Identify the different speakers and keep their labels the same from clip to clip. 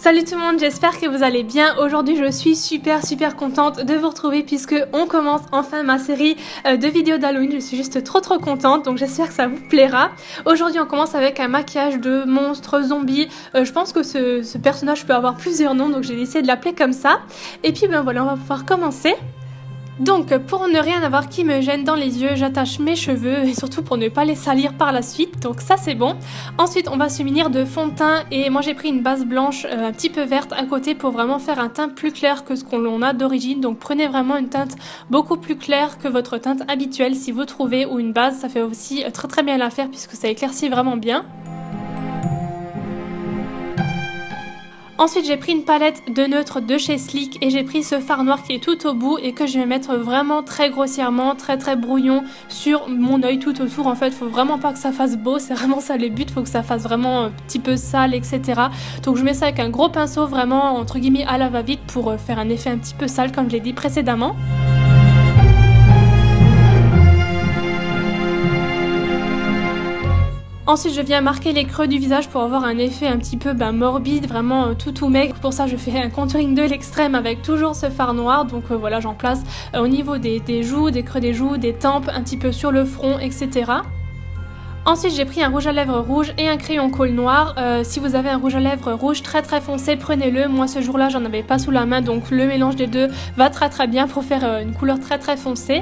Speaker 1: Salut tout le monde, j'espère que vous allez bien. Aujourd'hui je suis super contente de vous retrouver puisque on commence enfin ma série de vidéos d'Halloween. Je suis juste trop contente, donc j'espère que ça vous plaira. Aujourd'hui on commence avec un maquillage de monstre zombie. Je pense que ce personnage peut avoir plusieurs noms, donc j'ai décidé de l'appeler comme ça. Et puis ben voilà, on va pouvoir commencer. Donc pour ne rien avoir qui me gêne dans les yeux, j'attache mes cheveux et surtout pour ne pas les salir par la suite, donc ça c'est bon. Ensuite on va se munir de fond de teint et moi j'ai pris une base blanche un petit peu verte à côté pour vraiment faire un teint plus clair que ce qu'on a d'origine. Donc prenez vraiment une teinte beaucoup plus claire que votre teinte habituelle si vous trouvez, ou une base, ça fait aussi très bien l'affaire puisque ça éclaircit vraiment bien. Ensuite j'ai pris une palette de neutre de chez Sleek et j'ai pris ce fard noir qui est tout au bout et que je vais mettre vraiment très grossièrement, très brouillon sur mon œil tout autour. En fait faut vraiment pas que ça fasse beau, c'est vraiment ça le but, faut que ça fasse vraiment un petit peu sale, etc. Donc je mets ça avec un gros pinceau vraiment entre guillemets à la va-vite pour faire un effet un petit peu sale comme je l'ai dit précédemment. Ensuite je viens marquer les creux du visage pour avoir un effet un petit peu morbide, vraiment tout maigre. Pour ça je fais un contouring de l'extrême avec toujours ce fard noir. Donc voilà, j'en place au niveau des joues, des creux des joues, des tempes, un petit peu sur le front, etc. Ensuite j'ai pris un rouge à lèvres rouge et un crayon colle noir. Si vous avez un rouge à lèvres rouge très foncé, prenez-le. Moi ce jour là j'en avais pas sous la main, donc le mélange des deux va très bien pour faire une couleur très foncée.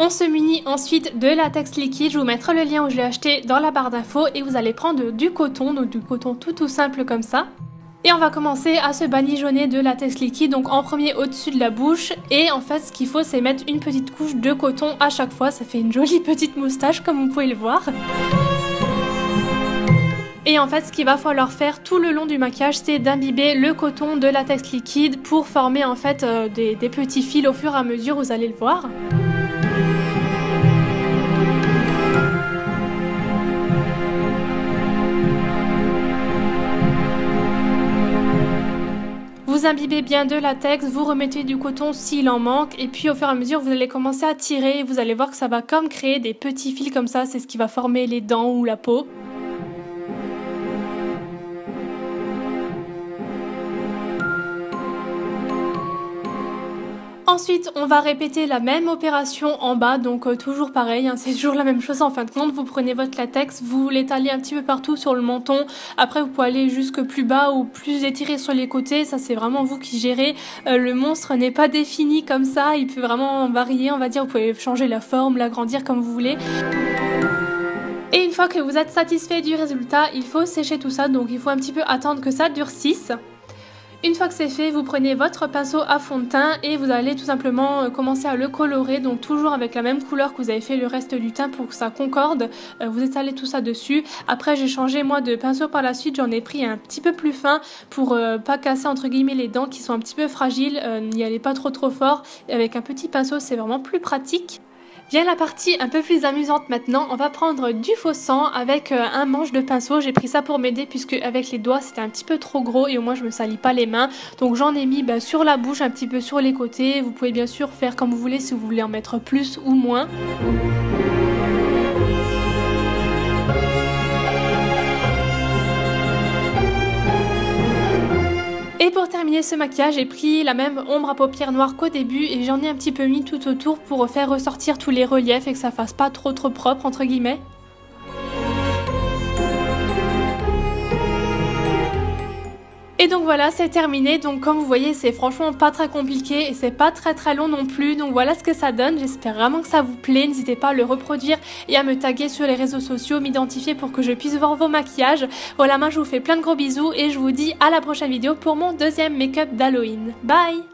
Speaker 1: On se munit ensuite de latex liquide, je vous mettrai le lien où je l'ai acheté dans la barre d'infos et vous allez prendre du coton, donc du coton tout simple comme ça. Et on va commencer à se badigeonner de latex liquide, donc en premier au-dessus de la bouche. Et en fait ce qu'il faut c'est mettre une petite couche de coton à chaque fois, ça fait une jolie petite moustache comme vous pouvez le voir. Et en fait ce qu'il va falloir faire tout le long du maquillage c'est d'imbiber le coton de latex liquide pour former en fait des petits fils au fur et à mesure, vous allez le voir. Vous imbibez bien de latex, vous remettez du coton s'il en manque et puis au fur et à mesure vous allez commencer à tirer et vous allez voir que ça va comme créer des petits fils comme ça, c'est ce qui va former les dents ou la peau. Ensuite on va répéter la même opération en bas, donc toujours pareil, hein, c'est toujours la même chose en fin de compte. Vous prenez votre latex, vous l'étalez un petit peu partout sur le menton, après vous pouvez aller jusque plus bas ou plus étiré sur les côtés, ça c'est vraiment vous qui gérez. Le monstre n'est pas défini comme ça, il peut vraiment varier on va dire, vous pouvez changer la forme, l'agrandir comme vous voulez. Et une fois que vous êtes satisfait du résultat, il faut sécher tout ça, donc il faut un petit peu attendre que ça durcisse. Une fois que c'est fait, vous prenez votre pinceau à fond de teint et vous allez tout simplement commencer à le colorer, donc toujours avec la même couleur que vous avez fait le reste du teint pour que ça concorde. Vous étalez tout ça dessus. Après j'ai changé moi de pinceau par la suite, j'en ai pris un petit peu plus fin pour pas casser entre guillemets les dents qui sont un petit peu fragiles, n'y allez pas trop fort. Et avec un petit pinceau c'est vraiment plus pratique. Vient la partie un peu plus amusante maintenant, on va prendre du faux sang avec un manche de pinceau. J'ai pris ça pour m'aider puisque avec les doigts c'était un petit peu trop gros et au moins je me salis pas les mains. Donc j'en ai mis sur la bouche, un petit peu sur les côtés. Vous pouvez bien sûr faire comme vous voulez si vous voulez en mettre plus ou moins. Et pour terminer ce maquillage, j'ai pris la même ombre à paupières noires qu'au début et j'en ai un petit peu mis tout autour pour faire ressortir tous les reliefs et que ça fasse pas trop propre entre guillemets. Et donc voilà, c'est terminé. Donc comme vous voyez, c'est franchement pas très compliqué et c'est pas très long non plus. Donc voilà ce que ça donne. J'espère vraiment que ça vous plaît. N'hésitez pas à le reproduire et à me taguer sur les réseaux sociaux, m'identifier pour que je puisse voir vos maquillages. Voilà, moi je vous fais plein de gros bisous et je vous dis à la prochaine vidéo pour mon deuxième make-up d'Halloween. Bye!